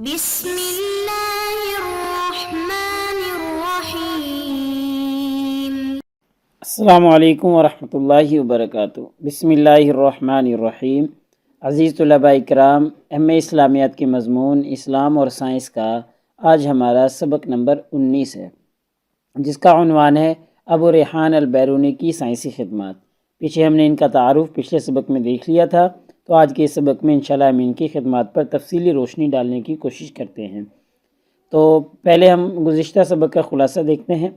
بسم اللہ الرحمن الرحیم۔ السلام علیکم ورحمۃ اللہ وبرکاتہ۔ بسم اللہ الرحمن الرحیم۔ عزیز طلباء اکرام، ایم اے اسلامیات کے مضمون اسلام اور سائنس کا آج ہمارا سبق نمبر 19 ہے، جس کا عنوان ہے ابو ریحان البیرونی کی سائنسی خدمات۔ پیچھے ہم نے ان کا تعارف پچھلے سبق میں دیکھ لیا تھا، تو آج کے اس سبق میں انشاءاللہ ہم ان کی خدمات پر تفصیلی روشنی ڈالنے کی کوشش کرتے ہیں۔ تو پہلے ہم گزشتہ سبق کا خلاصہ دیکھتے ہیں۔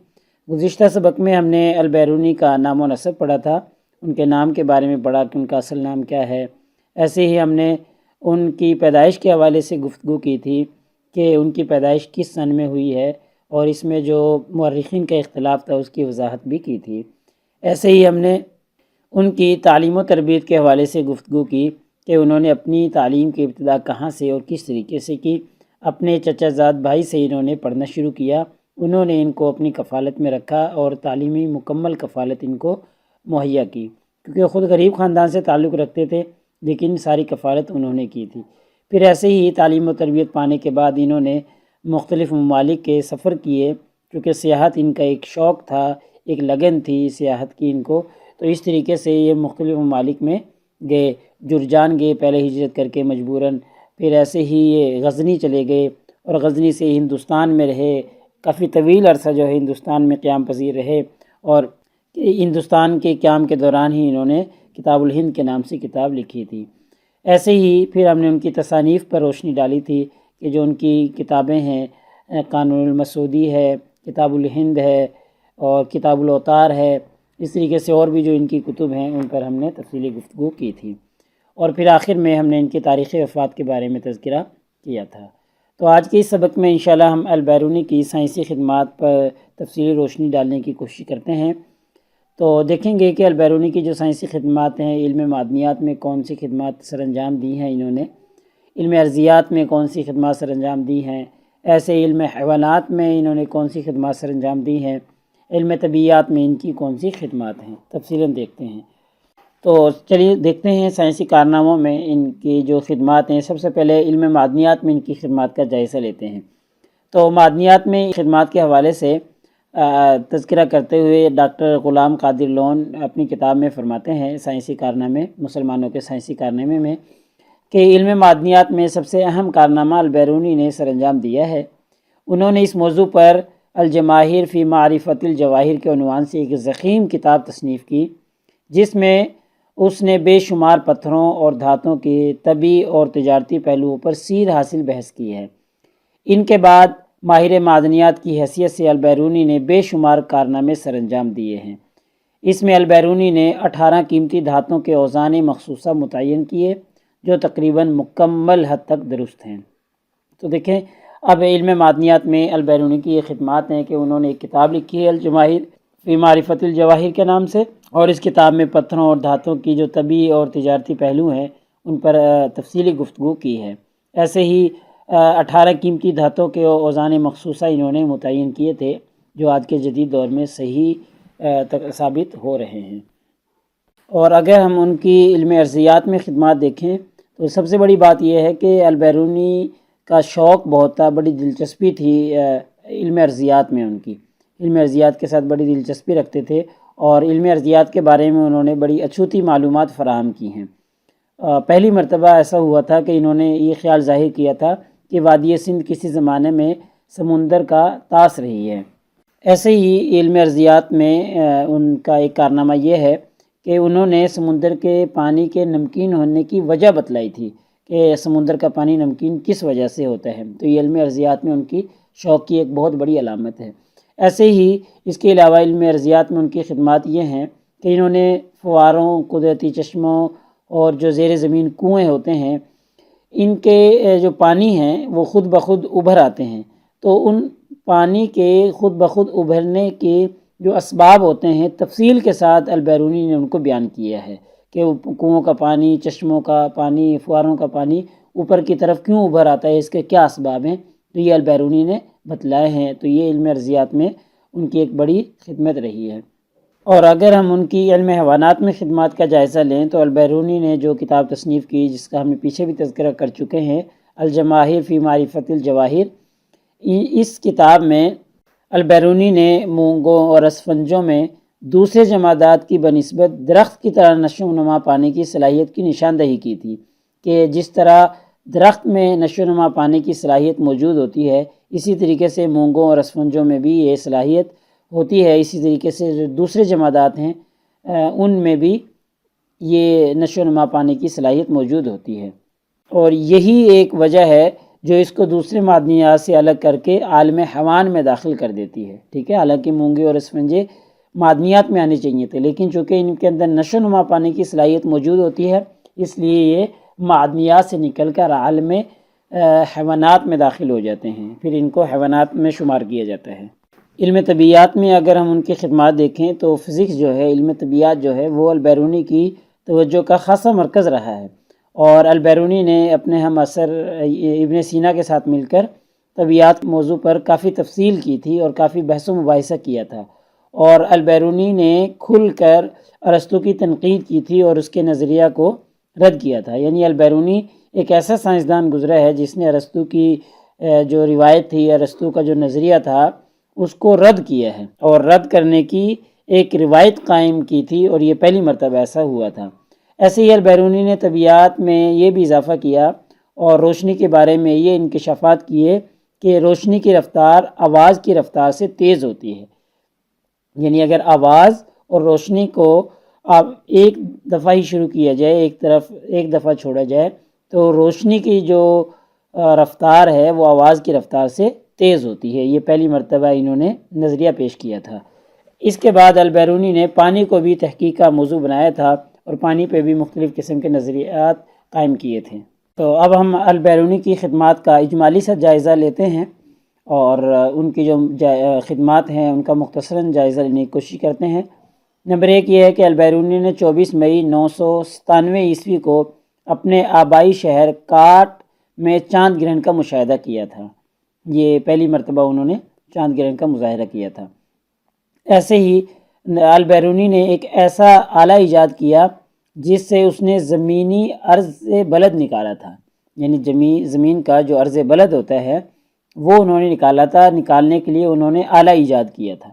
گزشتہ سبق میں ہم نے البیرونی کا نام و نسب پڑھا تھا، ان کے نام کے بارے میں پڑھا کہ ان کا اصل نام کیا ہے۔ ایسے ہی ہم نے ان کی پیدائش کے حوالے سے گفتگو کی تھی کہ ان کی پیدائش کس سن میں ہوئی ہے، اور اس میں جو مورخین کا اختلاف تھا اس کی وضاحت بھی کی تھی۔ ایسے ہی ہم نے ان کی تعلیم و تربیت کے حوالے سے گفتگو کی کہ انہوں نے اپنی تعلیم کی ابتدا کہاں سے اور کس طریقے سے کی۔ اپنے چچا زاد بھائی سے انہوں نے پڑھنا شروع کیا، انہوں نے ان کو اپنی کفالت میں رکھا اور تعلیمی مکمل کفالت ان کو مہیا کی، کیونکہ خود غریب خاندان سے تعلق رکھتے تھے، لیکن ساری کفالت انہوں نے کی تھی۔ پھر ایسے ہی تعلیم و تربیت پانے کے بعد انہوں نے مختلف ممالک کے سفر کیے، کیونکہ سیاحت ان کا ایک شوق تھا، ایک لگن تھی سیاحت کی ان کو، تو اس طریقے سے یہ مختلف ممالک میں گئے۔ جرجان گئے پہلے ہجرت کر کے مجبوراً، پھر ایسے ہی یہ غزنی چلے گئے اور غزنی سے ہندوستان میں رہے، کافی طویل عرصہ جو ہے ہندوستان میں قیام پذیر رہے، اور ہندوستان کے قیام کے دوران ہی انہوں نے کتاب الہند کے نام سے کتاب لکھی تھی۔ ایسے ہی پھر ہم نے ان کی تصانیف پر روشنی ڈالی تھی کہ جو ان کی کتابیں ہیں، قانون المسعودی ہے، کتاب الہند ہے اور کتاب الاوتار ہے، اس طریقے سے اور بھی جو ان کی کتب ہیں ان پر ہم نے تفصیلی گفتگو کی تھی، اور پھر آخر میں ہم نے ان کی تاریخ وفات کے بارے میں تذکرہ کیا تھا۔ تو آج کے اس سبق میں انشاءاللہ ہم البیرونی کی سائنسی خدمات پر تفصیلی روشنی ڈالنے کی کوشش کرتے ہیں۔ تو دیکھیں گے کہ البیرونی کی جو سائنسی خدمات ہیں، علم معدنیات میں کون سی خدمات سر انجام دی ہیں انہوں نے، علم ارضیات میں کون سی خدمات سر انجام دی ہیں، ایسے علم حیوانات میں انہوں نے کون سی خدمات سر انجام دی ہیں، علم طبیعیات میں ان کی کون سی خدمات ہیں، تفصیلاً دیکھتے ہیں۔ تو چلیے دیکھتے ہیں سائنسی کارناموں میں ان کی جو خدمات ہیں۔ سب سے پہلے علم معدنیات میں ان کی خدمات کا جائزہ لیتے ہیں۔ تو معدنیات میں خدمات کے حوالے سے تذکرہ کرتے ہوئے ڈاکٹر غلام قادر لون اپنی کتاب میں فرماتے ہیں سائنسی کارنامے، مسلمانوں کے سائنسی کارنامے میں، کہ علم معدنیات میں سب سے اہم کارنامہ البیرونی نے سر انجام دیا ہے۔ انہوں نے اس موضوع پر الجماہیر فی معرفت الجواہر کے عنوان سے ایک ضخیم کتاب تصنیف کی، جس میں اس نے بے شمار پتھروں اور دھاتوں کے طبی اور تجارتی پہلوؤں پر سیر حاصل بحث کی ہے۔ ان کے بعد ماہر معدنیات کی حیثیت سے البیرونی نے بے شمار کارنامے سر انجام دیے ہیں۔ اس میں البیرونی نے 18 قیمتی دھاتوں کے اوزان مخصوصہ متعین کیے، جو تقریباً مکمل حد تک درست ہیں۔ تو دیکھیں اب علم معدنیات میں البیرونی کی یہ خدمات ہیں کہ انہوں نے ایک کتاب لکھی ہے الجماہیر فی معرفت الجواہر کے نام سے، اور اس کتاب میں پتھروں اور دھاتوں کی جو طبی اور تجارتی پہلو ہیں ان پر تفصیلی گفتگو کی ہے۔ ایسے ہی 18 قیمتی دھاتوں کے اوزان مخصوصہ انہوں نے متعین کیے تھے، جو آج کے جدید دور میں صحیح ثابت ہو رہے ہیں۔ اور اگر ہم ان کی علم ارضیات میں خدمات دیکھیں تو سب سے بڑی بات یہ ہے کہ البیرونی کا شوق بہت تھا، بڑی دلچسپی تھی علم ارضیات میں، ان کی علم ارضیات کے ساتھ بڑی دلچسپی رکھتے تھے، اور علم ارضیات کے بارے میں انہوں نے بڑی اچھوتی معلومات فراہم کی ہیں۔ پہلی مرتبہ ایسا ہوا تھا کہ انہوں نے یہ خیال ظاہر کیا تھا کہ وادی سندھ کسی زمانے میں سمندر کا طاس رہی ہے۔ ایسے ہی علم ارضیات میں ان کا ایک کارنامہ یہ ہے کہ انہوں نے سمندر کے پانی کے نمکین ہونے کی وجہ بتلائی تھی کہ سمندر کا پانی نمکین کس وجہ سے ہوتا ہے، تو یہ علم ارضیات میں ان کی شوق کی ایک بہت بڑی علامت ہے۔ ایسے ہی اس کے علاوہ علم ارضیات میں ان کی خدمات یہ ہیں کہ انہوں نے فواروں، قدرتی چشموں اور جو زیر زمین کنویں ہوتے ہیں، ان کے جو پانی ہیں وہ خود بخود ابھر آتے ہیں، تو ان پانی کے خود بخود ابھرنے کے جو اسباب ہوتے ہیں تفصیل کے ساتھ البیرونی نے ان کو بیان کیا ہے کہ کنووں کا پانی، چشموں کا پانی، فواروں کا پانی اوپر کی طرف کیوں ابھر آتا ہے، اس کے کیا اسباب ہیں، تو یہ البیرونی نے بتلائے ہیں۔ تو یہ علم ارضیات میں ان کی ایک بڑی خدمت رہی ہے۔ اور اگر ہم ان کی علم حیوانات میں خدمات کا جائزہ لیں تو البیرونی نے جو کتاب تصنیف کی، جس کا ہم نے پیچھے بھی تذکرہ کر چکے ہیں، الجماہیر فی معرفت الجواہر، اس کتاب میں البیرونی نے مونگوں اور اسفنجوں میں دوسرے جمادات کی بنسبت درخت کی طرح نشو و نما پانے کی صلاحیت کی نشاندہی کی تھی کہ جس طرح درخت میں نشو و نما پانے کی صلاحیت موجود ہوتی ہے، اسی طریقے سے مونگوں اور اسفنجوں میں بھی یہ صلاحیت ہوتی ہے۔ اسی طریقے سے جو دوسرے جمادات ہیں ان میں بھی یہ نشو و نما پانے کی صلاحیت موجود ہوتی ہے، اور یہی ایک وجہ ہے جو اس کو دوسرے معدنیات سے الگ کر کے عالم حیوان میں داخل کر دیتی ہے، ٹھیک ہے۔ حالانکہ مونگے اور اسفنجے معدنیات میں آنے چاہیے تھے، لیکن چونکہ ان کے اندر نشو و نما پانے کی صلاحیت موجود ہوتی ہے، اس لیے یہ معدنیات سے نکل کر عالم حیوانات میں داخل ہو جاتے ہیں، پھر ان کو حیوانات میں شمار کیا جاتا ہے۔ علم طبیعیات میں اگر ہم ان کی خدمات دیکھیں تو فزکس جو ہے، علم طبیعیات جو ہے، وہ البیرونی کی توجہ کا خاصا مرکز رہا ہے، اور البیرونی نے اپنے ہم عصر ابن سینا کے ساتھ مل کر طبیعیات موضوع پر کافی تفصیل کی تھی اور کافی بحث و مباحثہ کیا تھا، اور البیرونی نے کھل کر ارسطو کی تنقید کی تھی اور اس کے نظریہ کو رد کیا تھا۔ یعنی البیرونی ایک ایسا سائنسدان گزرا ہے جس نے ارسطو کی جو روایت تھی، ارسطو کا جو نظریہ تھا، اس کو رد کیا ہے، اور رد کرنے کی ایک روایت قائم کی تھی، اور یہ پہلی مرتبہ ایسا ہوا تھا۔ ایسے ہی البیرونی نے طبیعیات میں یہ بھی اضافہ کیا اور روشنی کے بارے میں یہ انکشافات کیے کہ روشنی کی رفتار آواز کی رفتار سے تیز ہوتی ہے۔ یعنی اگر آواز اور روشنی کو آپ ایک دفعہ ہی شروع کیا جائے، ایک دفعہ چھوڑا جائے، تو روشنی کی جو رفتار ہے وہ آواز کی رفتار سے تیز ہوتی ہے۔ یہ پہلی مرتبہ انہوں نے نظریہ پیش کیا تھا۔ اس کے بعد البیرونی نے پانی کو بھی تحقیق کا موضوع بنایا تھا اور پانی پہ بھی مختلف قسم کے نظریات قائم کیے تھے۔ تو اب ہم البیرونی کی خدمات کا اجمالی سا جائزہ لیتے ہیں، اور ان کی جو خدمات ہیں ان کا مختصراً جائزہ لینے کی کوشش کرتے ہیں۔ نمبر 1 یہ ہے کہ البیرونی نے 24 مئی 997 عیسوی کو اپنے آبائی شہر کاٹ میں چاند گرہن کا مشاہدہ کیا تھا۔ یہ پہلی مرتبہ انہوں نے چاند گرہن کا مظاہرہ کیا تھا۔ ایسے ہی البیرونی نے ایک ایسا آلہ ایجاد کیا جس سے اس نے زمینی عرض بلد نکالا تھا، یعنی زمین کا جو عرض بلد ہوتا ہے وہ انہوں نے نکالا تھا۔ نکالنے کے لیے انہوں نے آلہ ایجاد کیا تھا۔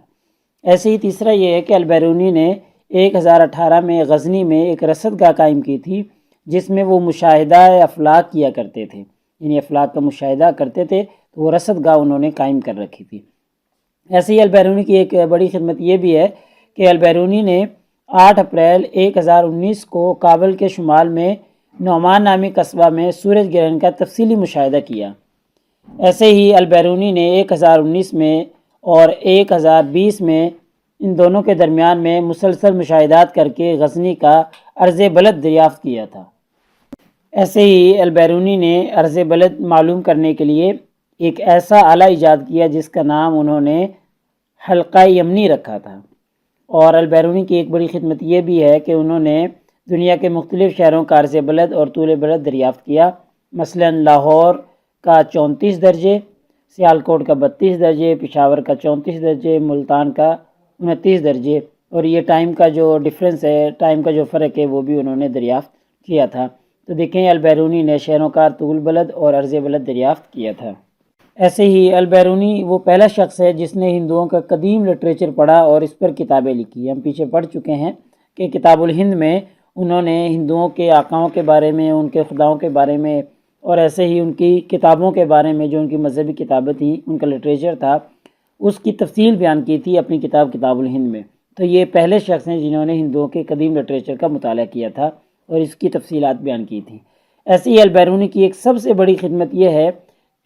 ایسے ہی تیسرا یہ ہے کہ البیرونی نے 1018 میں غزنی میں ایک رصد گاہ قائم کی تھی جس میں وہ مشاہدہ افلاک کیا کرتے تھے، یعنی افلاک کا مشاہدہ کرتے تھے، تو وہ رصد گاہ انہوں نے قائم کر رکھی تھی۔ ایسے ہی البیرونی کی ایک بڑی خدمت یہ بھی ہے کہ البیرونی نے 8 اپریل 1019 کو کابل کے شمال میں نعمان نامی قصبہ میں سورج گرہن کا تفصیلی مشاہدہ کیا۔ ایسے ہی البیرونی نے 1019 میں اور 1020 میں ان دونوں کے درمیان میں مسلسل مشاہدات کر کے غزنی کا عرض بلد دریافت کیا تھا۔ ایسے ہی البیرونی نے عرض بلد معلوم کرنے کے لیے ایک ایسا آلہ ایجاد کیا جس کا نام انہوں نے حلقہ یمنی رکھا تھا۔ اور البیرونی کی ایک بڑی خدمت یہ بھی ہے کہ انہوں نے دنیا کے مختلف شہروں کا عرض بلد اور طول بلد دریافت کیا، مثلا لاہور کا 34 درجے، سیالکوٹ کا 32 درجے، پشاور کا 34 درجے، ملتان کا 29 درجے، اور یہ ٹائم کا جو ڈفرینس ہے، ٹائم کا جو فرق ہے، وہ بھی انہوں نے دریافت کیا تھا۔ تو دیکھیں البیرونی نے شہروں کا طول بلد اور عرض بلد دریافت کیا تھا۔ ایسے ہی البیرونی وہ پہلا شخص ہے جس نے ہندوؤں کا قدیم لٹریچر پڑھا اور اس پر کتابیں لکھی۔ ہم پیچھے پڑھ چکے ہیں کہ کتاب الہند میں انہوں نے ہندوؤں کے آقاؤں کے بارے میں، ان کے خداؤں کے بارے میں، اور ایسے ہی ان کی کتابوں کے بارے میں، جو ان کی مذہبی کتابیں تھیں، ان کا لٹریچر تھا، اس کی تفصیل بیان کی تھی اپنی کتاب کتاب الہند میں۔ تو یہ پہلے شخص ہیں جنہوں نے ہندوؤں کے قدیم لٹریچر کا مطالعہ کیا تھا اور اس کی تفصیلات بیان کی تھیں۔ ایسے ہی البیرونی کی ایک سب سے بڑی خدمت یہ ہے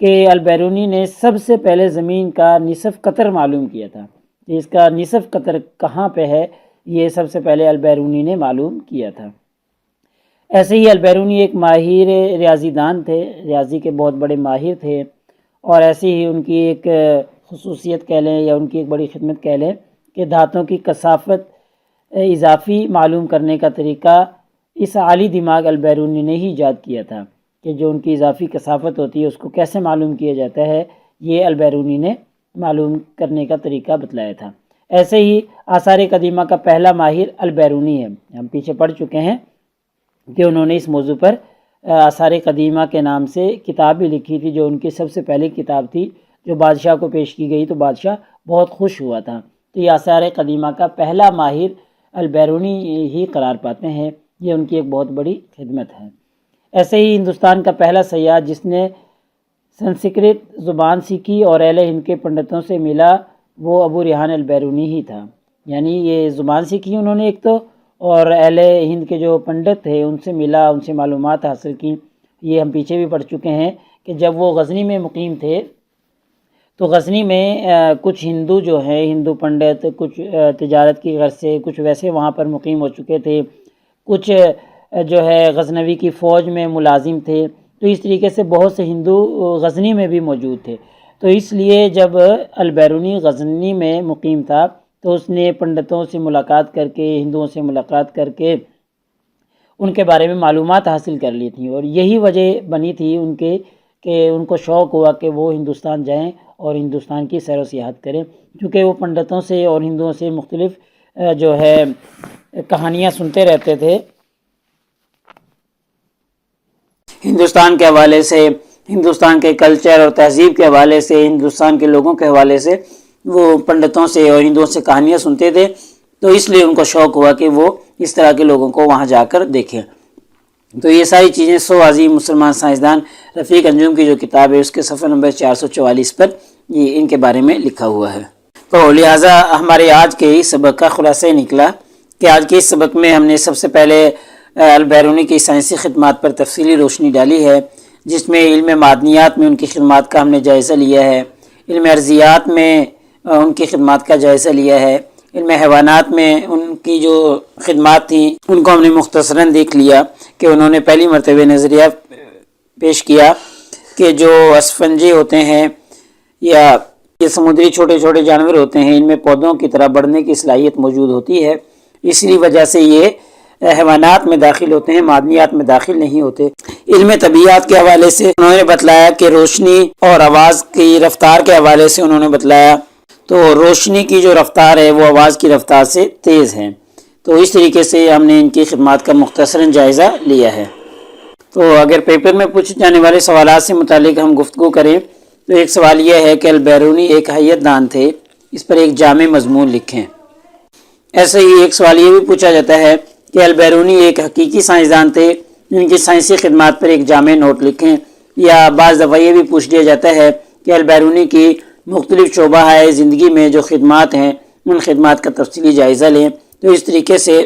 کہ البیرونی نے سب سے پہلے زمین کا نصف قطر معلوم کیا تھا۔ اس کا نصف قطر کہاں پہ ہے، یہ سب سے پہلے البیرونی نے معلوم کیا تھا۔ ایسے ہی البیرونی ایک ماہر ریاضی دان تھے، ریاضی کے بہت بڑے ماہر تھے، اور ایسے ہی ان کی ایک خصوصیت کہہ لیں یا ان کی ایک بڑی خدمت کہہ لیں کہ دھاتوں کی کثافت اضافی معلوم کرنے کا طریقہ اس عالی دماغ البیرونی نے ہی ایجاد کیا تھا کہ جو ان کی اضافی کثافت ہوتی ہے اس کو کیسے معلوم کیا جاتا ہے، یہ البیرونی نے معلوم کرنے کا طریقہ بتلایا تھا۔ ایسے ہی آثار قدیمہ کا پہلا ماہر البیرونی ہے۔ ہم پیچھے پڑھ چکے ہیں کہ انہوں نے اس موضوع پر آثار قدیمہ کے نام سے کتاب بھی لکھی تھی، جو ان کی سب سے پہلی کتاب تھی، جو بادشاہ کو پیش کی گئی تو بادشاہ بہت خوش ہوا تھا۔ تو یہ آثار قدیمہ کا پہلا ماہر البیرونی ہی قرار پاتے ہیں، یہ ان کی ایک بہت بڑی خدمت ہے۔ ایسے ہی ہندوستان کا پہلا سیاح جس نے سنسکرت زبان سیکھی اور اہل ہند کے پنڈتوں سے ملا، وہ ابو ریحان البیرونی ہی تھا۔ یعنی یہ زبان سیکھی انہوں نے ایک تو، اور اہل ہند کے جو پنڈت تھے ان سے ملا، ان سے معلومات حاصل کی۔ یہ ہم پیچھے بھی پڑھ چکے ہیں کہ جب وہ غزنی میں مقیم تھے تو غزنی میں کچھ ہندو جو ہیں، ہندو پنڈت، کچھ تجارت کی غرض سے، کچھ ویسے وہاں پر مقیم ہو چکے تھے، کچھ جو ہے غزنوی کی فوج میں ملازم تھے۔ تو اس طریقے سے بہت سے ہندو غزنی میں بھی موجود تھے۔ تو اس لیے جب البیرونی غزنی میں مقیم تھا تو اس نے پنڈتوں سے ملاقات کر کے، ہندوؤں سے ملاقات کر کے ان کے بارے میں معلومات حاصل کر لی تھیں، اور یہی وجہ بنی تھی ان کے کہ ان کو شوق ہوا کہ وہ ہندوستان جائیں اور ہندوستان کی سیر و سیاحت کریں، کیونکہ وہ پنڈتوں سے اور ہندوؤں سے مختلف جو ہے کہانیاں سنتے رہتے تھے ہندوستان کے حوالے سے، ہندوستان کے کلچر اور تہذیب کے حوالے سے، ہندوستان کے لوگوں کے حوالے سے وہ پنڈتوں سے اور ہندوؤں سے کہانیاں سنتے تھے۔ تو اس لیے ان کو شوق ہوا کہ وہ اس طرح کے لوگوں کو وہاں جا کر دیکھیں۔ تو یہ ساری چیزیں 100 عظیم مسلمان سائنسدان رفیق انجم کی جو کتاب ہے اس کے صفحہ نمبر 444 پر یہ ان کے بارے میں لکھا ہوا ہے۔ تو لہٰذا ہمارے آج کے اس سبق کا خلاصہ نکلا کہ آج کے اس سبق میں ہم نے سب سے پہلے البیرونی کی سائنسی خدمات پر تفصیلی روشنی ڈالی ہے، جس میں علم معدنیات میں ان کی خدمات کا ہم نے جائزہ لیا ہے، علم ارضیات میں ان کی خدمات کا جائزہ لیا ہے، علم حیوانات میں ان کی جو خدمات تھیں ان کو ہم نے مختصراً دیکھ لیا کہ انہوں نے پہلی مرتبہ نظریہ پیش کیا کہ جو اسفنجی ہوتے ہیں یا یہ سمندری چھوٹے چھوٹے جانور ہوتے ہیں، ان میں پودوں کی طرح بڑھنے کی صلاحیت موجود ہوتی ہے، اسی وجہ سے یہ حیوانات میں داخل ہوتے ہیں، معدنیات میں داخل نہیں ہوتے۔ علم طبیعیات کے حوالے سے انہوں نے بتلایا کہ روشنی اور آواز کی رفتار کے حوالے سے انہوں نے بتلایا تو روشنی کی جو رفتار ہے وہ آواز کی رفتار سے تیز ہے۔ تو اس طریقے سے ہم نے ان کی خدمات کا مختصراً جائزہ لیا ہے۔ تو اگر پیپر میں پوچھے جانے والے سوالات سے متعلق ہم گفتگو کریں تو ایک سوال یہ ہے کہ البیرونی ایک حیت دان تھے، اس پر ایک جامع مضمون لکھیں۔ ایسے ہی ایک سوال یہ بھی پوچھا جاتا ہے کہ البیرونی ایک حقیقی سائنسدان تھے، ان کی سائنسی خدمات پر ایک جامع نوٹ لکھیں۔ یا بعض دفعہ یہ بھی پوچھ لیا جاتا ہے کہ البیرونی کی مختلف شعبہ ہے زندگی میں جو خدمات ہیں ان خدمات کا تفصیلی جائزہ لیں۔ تو اس طریقے سے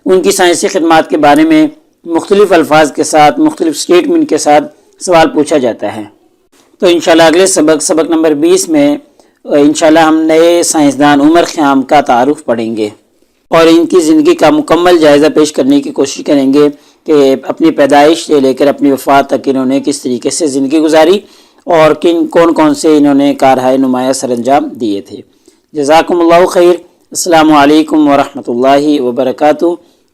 ان کی سائنسی خدمات کے بارے میں مختلف الفاظ کے ساتھ، مختلف سٹیٹمنٹ کے ساتھ سوال پوچھا جاتا ہے۔ تو انشاءاللہ اگلے سبق نمبر 20 میں انشاءاللہ ہم نئے سائنسدان عمر خیام کا تعارف پڑھیں گے اور ان کی زندگی کا مکمل جائزہ پیش کرنے کی کوشش کریں گے کہ اپنی پیدائش سے لے کر اپنی وفات تک انہوں نے کس طریقے سے زندگی گزاری اور کون سے انہوں نے کارہائے نمایاں سر انجام دیے تھے۔ جزاکم اللہ خیر۔ السلام علیکم ورحمۃ اللہ وبرکاتہ۔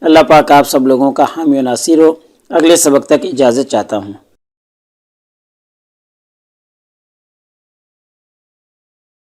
اللہ پاک آپ سب لوگوں کا حامی و ناصر ہو۔ اگلے سبق تک اجازت چاہتا ہوں۔